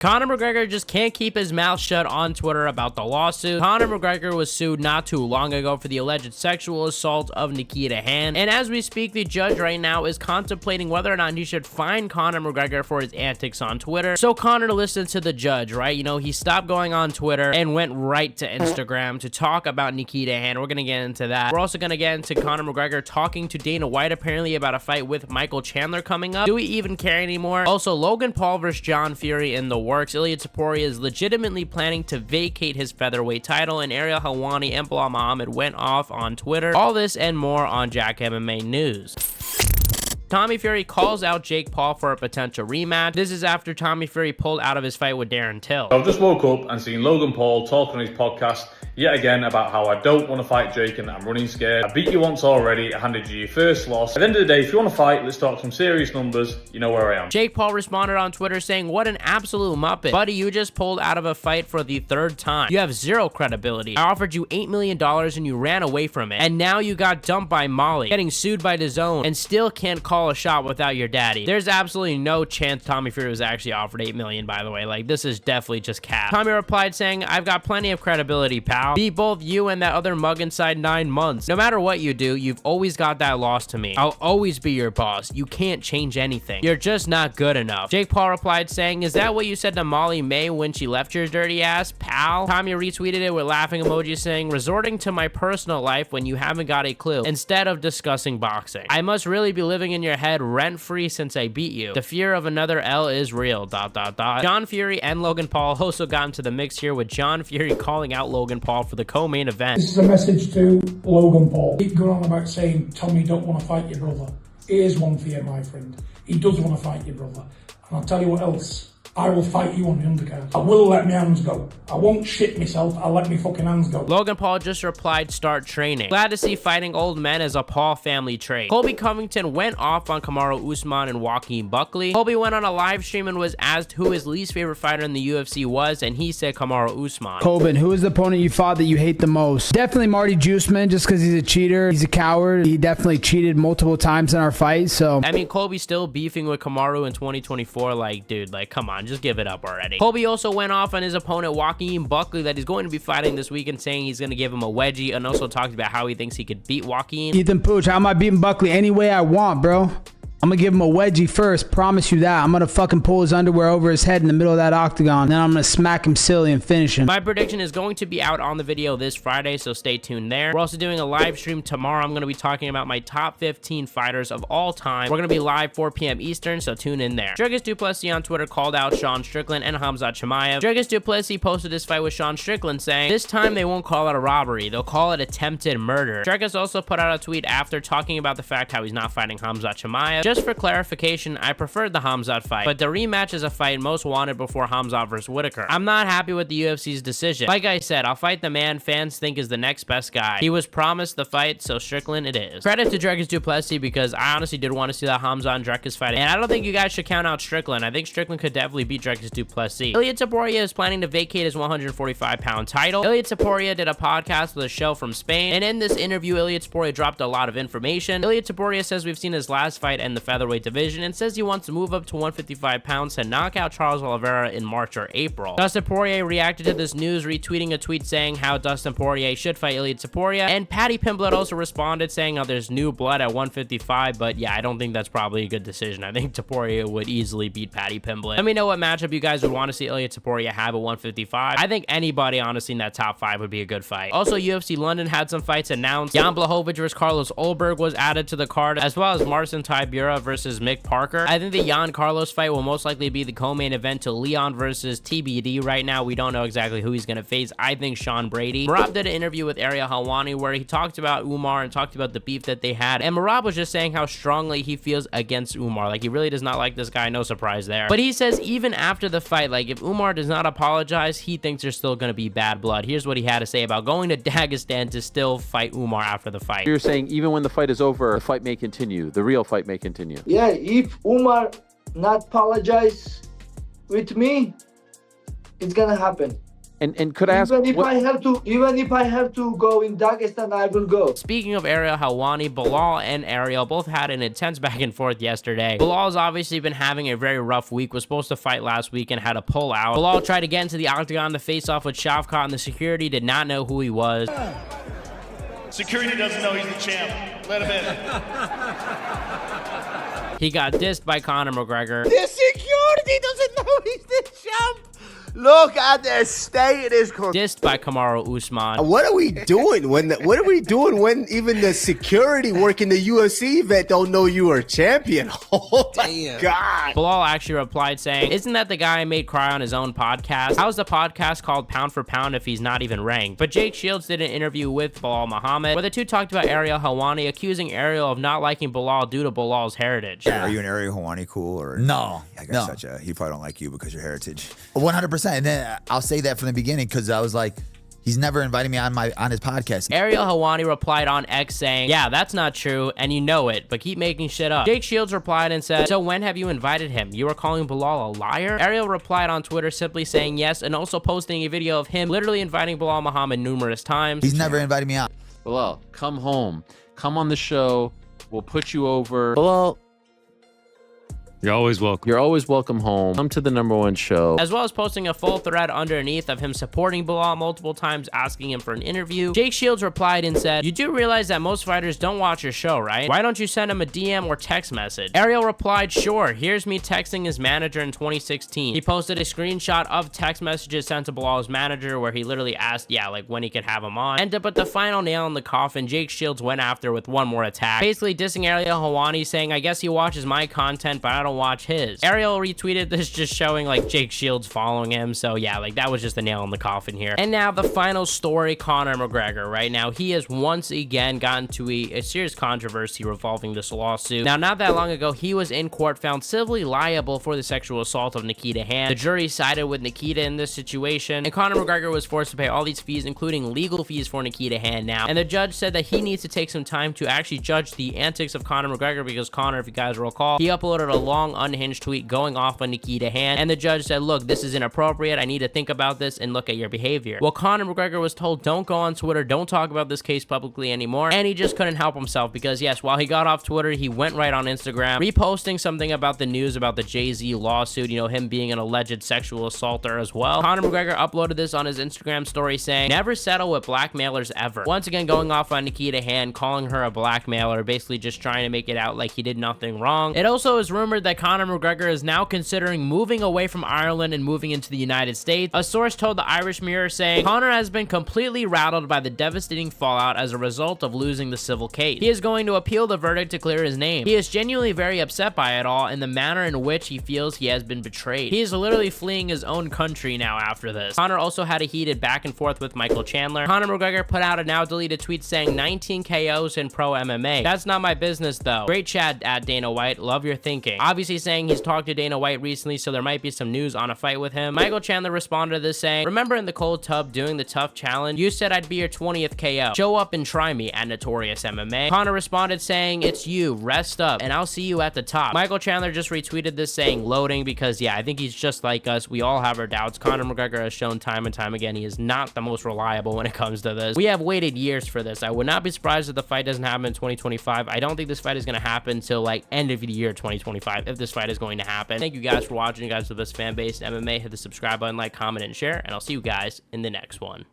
Conor McGregor just can't keep his mouth shut on Twitter about the lawsuit. Conor McGregor was sued not too long ago for the alleged sexual assault of Nikita Hand. And as we speak, the judge right now is contemplating whether or not he should fine Conor McGregor for his antics on Twitter. So Conor listened to the judge, right? You know, he stopped going on Twitter and went right to Instagram to talk about Nikita Hand. We're going to get into that. We're also going to get into Conor McGregor talking to Dana White apparently about a fight with Michael Chandler coming up. Do we even care anymore? Also, Logan Paul versus John Fury in the works. Ilia Topuria is legitimately planning to vacate his featherweight title, and Ariel, Helwani, and Belal Muhammad went off on Twitter. All this and more on JackMMA News. Tommy Fury calls out Jake Paul for a potential rematch. This is after Tommy Fury pulled out of his fight with Darren Till. I've just woke up and seen Logan Paul talk on his podcast yet again about how I don't want to fight Jake and I'm running scared. I beat you once already, I handed you your first loss. At the end of the day, if you want to fight, let's talk some serious numbers. You know where I am. Jake Paul responded on Twitter saying, "What an absolute muppet. Buddy, you just pulled out of a fight for the third time. You have zero credibility. I offered you $8 million and you ran away from it. And now you got dumped by Molly, getting sued by DAZN, and still can't call a shot without your daddy." There's absolutely no chance Tommy Fury was actually offered $8 million, by the way. Like, this is definitely just cap. Tommy replied saying, "I've got plenty of credibility, pal. Beat both you and that other mug inside 9 months. No matter what you do, you've always got that loss to me. I'll always be your boss. You can't change anything. You're just not good enough." Jake Paul replied saying, "Is that what you said to Molly May when she left your dirty ass, pal?" Tommy retweeted it with laughing emojis saying, "Resorting to my personal life when you haven't got a clue, instead of discussing boxing. I must really be living in your head rent-free since I beat you. The fear of another L is real, ... John Fury and Logan Paul also got into the mix here, with John Fury calling out Logan Paul for the co-main event. This is a message to Logan Paul. Keep going on about saying Tommy don't want to fight your brother. Here's one for you, my friend. He does want to fight your brother. And I'll tell you what else. I will fight you on the undercard. I will let my hands go. I won't shit myself. I'll let me fucking hands go." Logan Paul just replied, "Start training. Glad to see fighting old men as a Paul family trait." Colby Covington went off on Kamaru Usman and Joaquin Buckley. Colby went on a live stream and was asked who his least favorite fighter in the UFC was, and he said Kamaru Usman. Colby, who is the opponent you fought that you hate the most? Definitely Marty Usman, just because he's a cheater. He's a coward. He definitely cheated multiple times in our fight, so. I mean, Colby's still beefing with Kamaru in 2024. Like, dude, like, come on, just give it up already. Colby also went off on his opponent Joaquin Buckley that he's going to be fighting this weekend, saying he's going to give him a wedgie, and also talked about how he thinks he could beat Joaquin. Ethan Pooch, how am I beating Buckley any way I want, bro? I'm gonna give him a wedgie first, promise you that. I'm gonna fucking pull his underwear over his head in the middle of that octagon, then I'm gonna smack him silly and finish him. My prediction is going to be out on the video this Friday, so stay tuned there. We're also doing a live stream tomorrow. I'm gonna be talking about my top 15 fighters of all time. We're gonna be live 4 p.m. Eastern, so tune in there. Dricus du Plessis on Twitter called out Sean Strickland and Khamzat Chimaev. Dricus du Plessis posted this fight with Sean Strickland saying, "This time they won't call it a robbery, they'll call it attempted murder." Dricus also put out a tweet after talking about the fact how he's not fighting Khamzat Chimaev. Just for clarification, I preferred the Khamzat fight, but the rematch is a fight most wanted before Khamzat versus Whitaker. I'm not happy with the UFC's decision. Like I said, I'll fight the man fans think is the next best guy. He was promised the fight, so Strickland it is. Credit to Dricus du Plessis, because I honestly did want to see that Khamzat and Dricus fight, and I don't think you guys should count out Strickland. I think Strickland could definitely beat Dricus du Plessis. Ilia Topuria is planning to vacate his 145-pound title. Ilia Topuria did a podcast with a show from Spain, and in this interview, Ilia Topuria dropped a lot of information. Ilia Topuria says we've seen his last fight in the featherweight division, and says he wants to move up to 155 pounds to knock out Charles Oliveira in March or April. Dustin Poirier reacted to this news, retweeting a tweet saying how Dustin Poirier should fight Ilia Topuria, and Paddy Pimblett also responded saying how there's new blood at 155, but yeah, I don't think that's probably a good decision. I think Topuria would easily beat Paddy Pimblett. Let me know what matchup you guys would want to see Ilia Topuria have at 155. I think anybody, honestly, in that top 5 would be a good fight. Also, UFC London had some fights announced. Jan Blachowicz versus Carlos Ulberg was added to the card, as well as Marcin Tybura versus Mick Parker. I think the Jan Carlos fight will most likely be the co-main event to Leon versus TBD. Right now, we don't know exactly who he's going to face. I think Sean Brady. Merab did an interview with Ariel Helwani where he talked about Umar and talked about the beef that they had, and Merab was just saying how strongly he feels against Umar. Like, he really does not like this guy, no surprise there. But he says even after the fight, like, if Umar does not apologize, he thinks there's still going to be bad blood. Here's what he had to say about going to Dagestan to still fight Umar after the fight. You're saying even when the fight is over, the fight may continue. The real fight may continue. Yeah, if Umar not apologize with me, it's gonna happen. And could I ask, even if I have to go in Dagestan, I will go. Speaking of Ariel Helwani, Belal and Ariel both had an intense back and forth yesterday. Belal's obviously been having a very rough week, was supposed to fight last week and had to pull out. Belal tried to get into the octagon to face off with Shavkat, and the security did not know who he was. Security doesn't know he's the champ. Let him in. He got dissed by Conor McGregor. The security doesn't know he's the champ. Look at the state of this country. Dissed by Kamaru Usman. What are we doing when even the security working the UFC vet don't know you are champion? Oh my God. Belal actually replied saying, "Isn't that the guy I made cry on his own podcast? How's the podcast called Pound for Pound if he's not even ranked?" But Jake Shields did an interview with Belal Muhammad where the two talked about Ariel Helwani, accusing Ariel of not liking Belal due to Belal's heritage. Are you and Ariel Helwani cool or no? I guess he probably don't like you because your heritage. 100%. And then I'll say that from the beginning because I was like, he's never invited me on his podcast. Ariel Helwani replied on X saying, "Yeah, that's not true, and you know it, but keep making shit up." Jake Shields replied and said, "So when have you invited him? You were calling Belal a liar?" Ariel replied on Twitter simply saying yes, and also posting a video of him literally inviting Belal Muhammad numerous times. He's never invited me on. Belal, come home. Come on the show. We'll put you over. Belal, you're always welcome. You're always welcome home. Come to the #1 show. As well as posting a full thread underneath of him supporting Belal multiple times, asking him for an interview. Jake Shields replied and said, "You do realize that most fighters don't watch your show, right? Why don't you send him a DM or text message?" Ariel replied, "Sure, here's me texting his manager in 2016. He posted a screenshot of text messages sent to Belal's manager where he literally asked, like when he could have him on. And to put the final nail in the coffin, Jake Shields went after with one more attack, basically dissing Ariel Helwani, saying, "I guess he watches my content, but I don't watch his." Ariel retweeted this, just showing like Jake Shields following him. So yeah, like that was just the nail in the coffin here. And now the final story, Conor McGregor. Right now, he has once again gotten to a serious controversy revolving this lawsuit. Now, not that long ago, he was in court found civilly liable for the sexual assault of Nikita Hand. The jury sided with Nikita in this situation, and Conor McGregor was forced to pay all these fees, including legal fees for Nikita Hand now. And the judge said that he needs to take some time to actually judge the antics of Conor McGregor, because Conor, if you guys recall, he uploaded a long unhinged tweet going off on Nikita Hand, and the judge said, "Look, this is inappropriate. I need to think about this and look at your behavior." Well, Conor McGregor was told, "Don't go on Twitter, don't talk about this case publicly anymore," and he just couldn't help himself, because yes, while he got off Twitter, he went right on Instagram, reposting something about the news about the Jay-Z lawsuit, him being an alleged sexual assaulter as well. Conor McGregor uploaded this on his Instagram story saying, "Never settle with blackmailers ever." Once again going off on Nikita Hand, calling her a blackmailer, basically just trying to make it out like he did nothing wrong. It also is rumored that Conor McGregor is now considering moving away from Ireland and moving into the United States. A source told the Irish Mirror saying, "Conor has been completely rattled by the devastating fallout as a result of losing the civil case. He is going to appeal the verdict to clear his name. He is genuinely very upset by it all and the manner in which he feels he has been betrayed. He is literally fleeing his own country now after this." Conor also had a heated back and forth with Michael Chandler. Conor McGregor put out a now deleted tweet saying 19 KOs in pro MMA. "That's not my business though. Great chat at Dana White. Love your thinking." Obviously saying he's talked to Dana White recently, so there might be some news on a fight with him. Michael Chandler responded to this saying, "Remember in the cold tub doing the tough challenge? You said I'd be your 20th KO. Show up and try me at Notorious MMA." Conor responded saying, "It's you. Rest up, and I'll see you at the top." Michael Chandler just retweeted this saying, "Loading," because yeah, I think he's just like us. We all have our doubts. Conor McGregor has shown time and time again he is not the most reliable when it comes to this. We have waited years for this. I would not be surprised if the fight doesn't happen in 2025. I don't think this fight is going to happen until like end of the year 2025 if this fight is going to happen. Thank you guys for watching. You guys are the best fan base in MMA. Hit the subscribe button, like, comment, and share, and I'll see you guys in the next one.